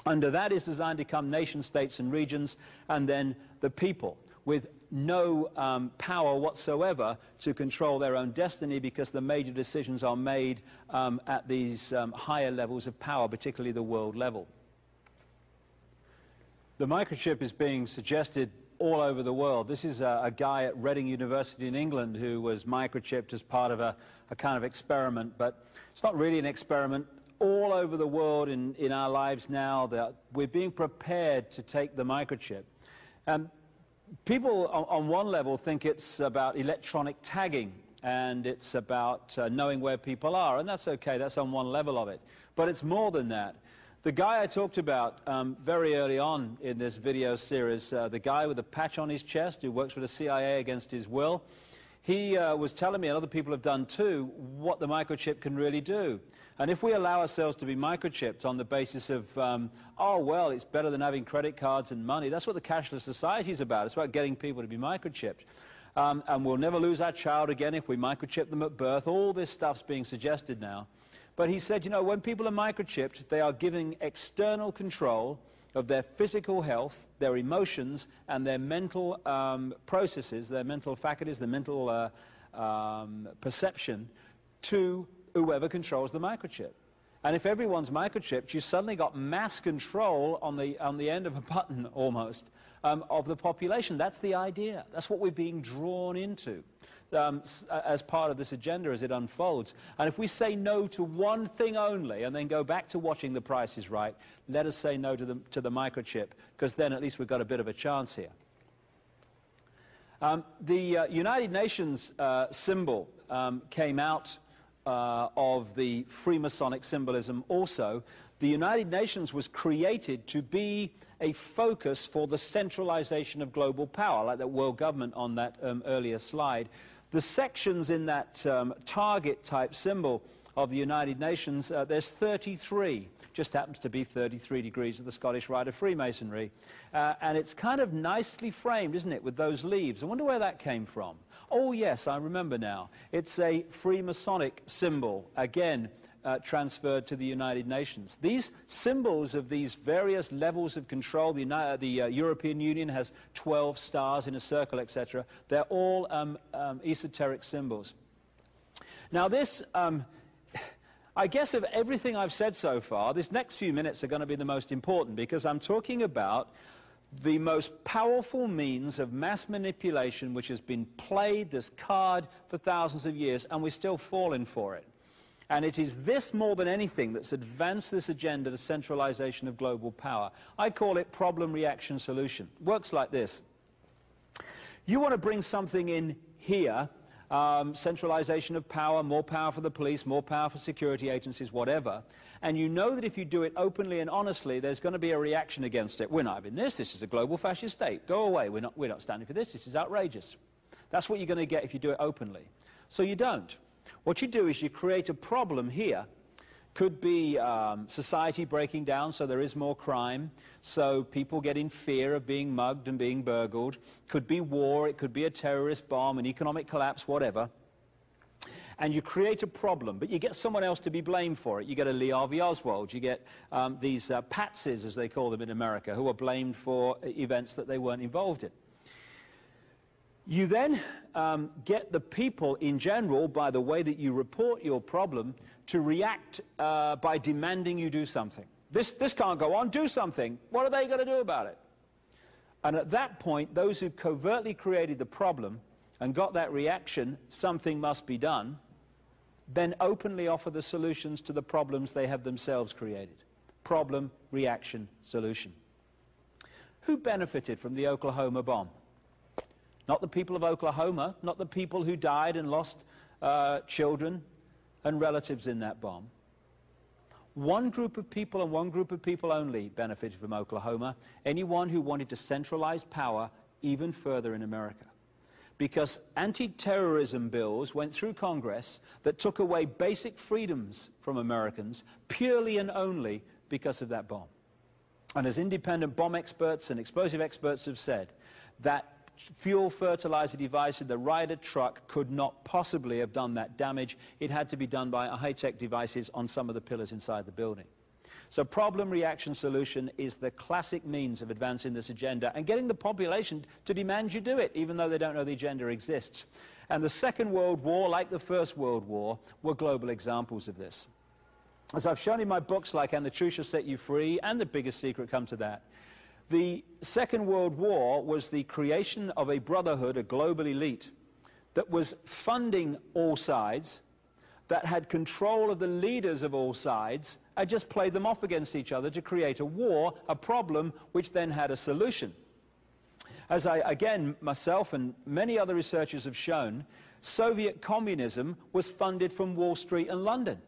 Under that is designed to come nation states and regions, and then the people, with no power whatsoever to control their own destiny, because the major decisions are made at these higher levels of power, particularly the world level. The microchip is being suggested all over the world. This is a guy at Reading University in England who was microchipped as part of a kind of experiment, but it's not really an experiment. All over the world in our lives now, that we're being prepared to take the microchip. People on one level think it's about electronic tagging, and it's about knowing where people are, and that's okay, that's on one level of it. But it's more than that. The guy I talked about very early on in this video series, the guy with the patch on his chest who works for the CIA against his will, he was telling me, and other people have done too, what the microchip can really do. And if we allow ourselves to be microchipped on the basis of, oh, well, it's better than having credit cards and money, that's what the cashless society is about. It's about getting people to be microchipped. And we'll never lose our child again if we microchip them at birth. All this stuff's being suggested now. But he said, you know, when people are microchipped, they are giving external control of their physical health, their emotions, and their mental processes, their mental faculties, their mental perception to whoever controls the microchip. And if everyone's microchipped, you suddenly got mass control on the end of a button, almost, of the population. That's the idea. That's what we're being drawn into as part of this agenda as it unfolds. And if we say no to one thing only and then go back to watching The Price is Right, let us say no to the microchip, because then at least we've got a bit of a chance here. The United Nations symbol came out of the Freemasonic symbolism also. The United Nations was created to be a focus for the centralization of global power, like that world government on that earlier slide. The sections in that target-type symbol of the United Nations, there's 33. Just happens to be 33 degrees of the Scottish Rite of Freemasonry. And it's kind of nicely framed, isn't it, with those leaves. I wonder where that came from. Oh, yes, I remember now. It's a Freemasonic symbol, again, transferred to the United Nations. These symbols of these various levels of control, the European Union has 12 stars in a circle, etc. They're all esoteric symbols. Now this, I guess of everything I've said so far, this next few minutes are going to be the most important, because I'm talking about the most powerful means of mass manipulation which has been played, this card, for thousands of years, and we're still falling for it. And it is this more than anything that's advanced this agenda to centralization of global power. I call it problem, reaction, solution. It works like this. You want to bring something in here, centralization of power, more power for the police, more power for security agencies, whatever, and you know that if you do it openly and honestly, there's going to be a reaction against it. We're not having this. This is a global fascist state. Go away. We're not standing for this. This is outrageous. That's what you're going to get if you do it openly. So you don't. What you do is you create a problem here. Could be society breaking down, so there is more crime, so people get in fear of being mugged and being burgled. Could be war, it could be a terrorist bomb, an economic collapse, whatever. And you create a problem, but you get someone else to be blamed for it. You get a Lee Harvey Oswald, you get these patsies, as they call them in America, who are blamed for events that they weren't involved in. You then get the people in general, by the way that you report your problem, to react by demanding you do something. This can't go on, do something. What are they going to do about it? And at that point, those who've covertly created the problem and got that reaction, something must be done, then openly offer the solutions to the problems they have themselves created. Problem, reaction, solution. Who benefited from the Oklahoma bomb? Not the people of Oklahoma, not the people who died and lost children and relatives in that bomb. One group of people and one group of people only benefited from Oklahoma. Anyone who wanted to centralize power even further in America. Because anti-terrorism bills went through Congress that took away basic freedoms from Americans purely and only because of that bomb. And as independent bomb experts and explosive experts have said, that fuel fertilizer device in the Ryder truck could not possibly have done that damage. It had to be done by high-tech devices on some of the pillars inside the building. So problem, reaction, solution is the classic means of advancing this agenda and getting the population to demand you do it, even though they don't know the agenda exists. And the Second World War, like the First World War, were global examples of this. As I've shown in my books like And the Truth Shall Set You Free and The Biggest Secret, come to that, the Second World War was the creation of a brotherhood, a global elite, that was funding all sides, that had control of the leaders of all sides, and just played them off against each other to create a war, a problem, which then had a solution. As again, myself and many other researchers have shown, Soviet communism was funded from Wall Street and London.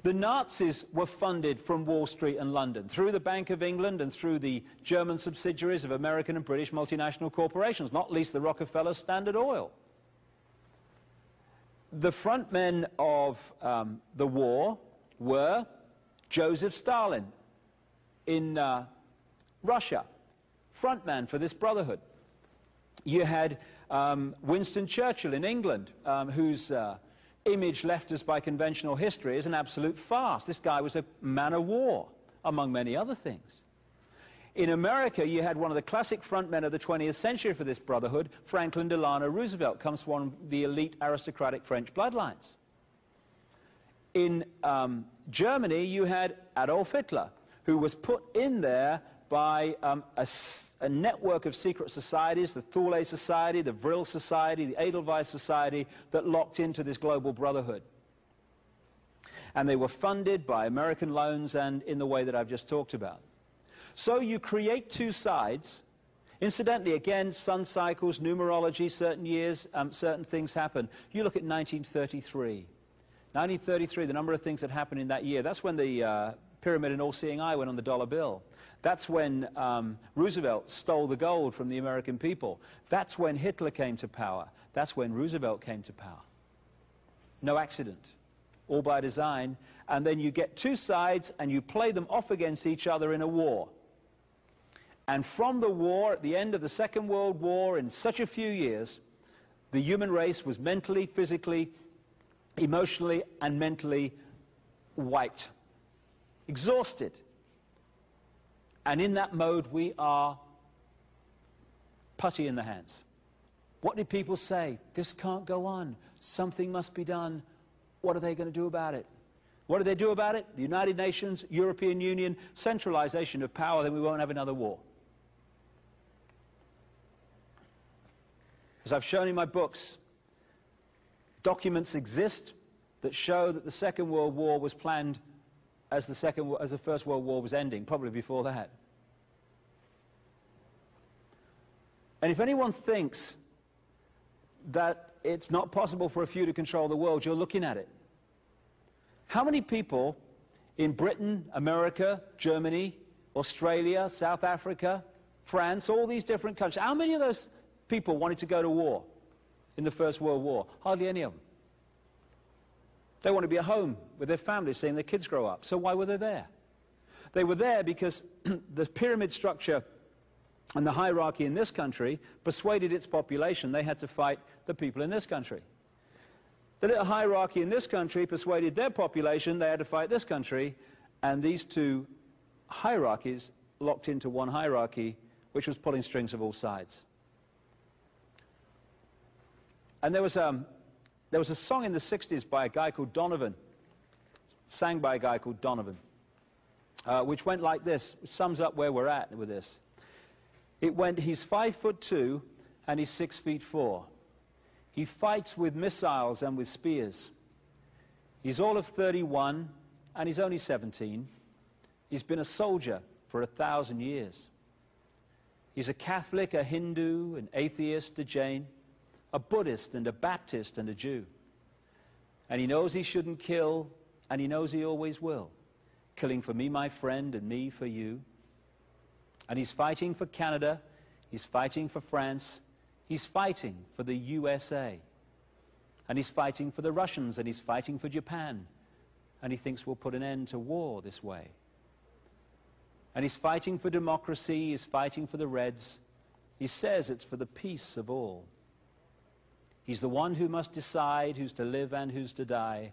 The Nazis were funded from Wall Street and London, through the Bank of England and through the German subsidiaries of American and British multinational corporations, not least the Rockefeller Standard Oil. The frontmen of the war were Joseph Stalin in Russia, frontman for this brotherhood. You had Winston Churchill in England, whose image left us by conventional history is an absolute farce. This guy was a man of war, among many other things. In America, you had one of the classic frontmen of the 20th century for this brotherhood, Franklin Delano Roosevelt, comes from the elite aristocratic French bloodlines. In Germany, you had Adolf Hitler, who was put in there by a network of secret societies, the Thule Society, the Vril Society, the Edelweiss Society, that locked into this global brotherhood. And they were funded by American loans and in the way that I've just talked about. So you create two sides. Incidentally, again, sun cycles, numerology, certain years, certain things happen. You look at 1933. 1933, the number of things that happened in that year. That's when the pyramid and all-seeing eye went on the dollar bill. That's when Roosevelt stole the gold from the American people. That's when Hitler came to power. That's when Roosevelt came to power. No accident, all by design. And then you get two sides and you play them off against each other in a war. And from the war, at the end of the Second World War, in such a few years, the human race was mentally, physically, emotionally, and mentally wiped, exhausted. And in that mode, we are putty in the hands. What did people say? This can't go on. Something must be done. What are they going to do about it? What do they do about it? The United Nations, European Union, centralization of power, then we won't have another war. As I've shown in my books, documents exist that show that the Second World War was planned as the First World War was ending, probably before that. And if anyone thinks that it's not possible for a few to control the world, you're looking at it. How many people in Britain, America, Germany, Australia, South Africa, France, all these different countries, how many of those people wanted to go to war in the First World War? Hardly any of them. They want to be at home with their families, seeing their kids grow up. So why were they there? They were there because the pyramid structure and the hierarchy in this country persuaded its population they had to fight the people in this country. The little hierarchy in this country persuaded their population they had to fight this country, and these two hierarchies locked into one hierarchy, which was pulling strings of all sides. And there was a song in the 60s by a guy called Donovan, sang by a guy called Donovan, which went like this, which sums up where we're at with this. It went, he's 5'2" and he's 6'4". He fights with missiles and with spears. He's all of 31 and he's only 17. He's been a soldier for 1,000 years. He's a Catholic, a Hindu, an atheist, a Jain, a Buddhist and a Baptist and a Jew. And he knows he shouldn't kill, and he knows he always will. Killing for me, my friend, and me for you. And he's fighting for Canada, he's fighting for France, he's fighting for the USA. And he's fighting for the Russians, and he's fighting for Japan. And he thinks we'll put an end to war this way. And he's fighting for democracy, he's fighting for the Reds. He says it's for the peace of all. He's the one who must decide who's to live and who's to die,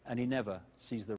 and he never sees the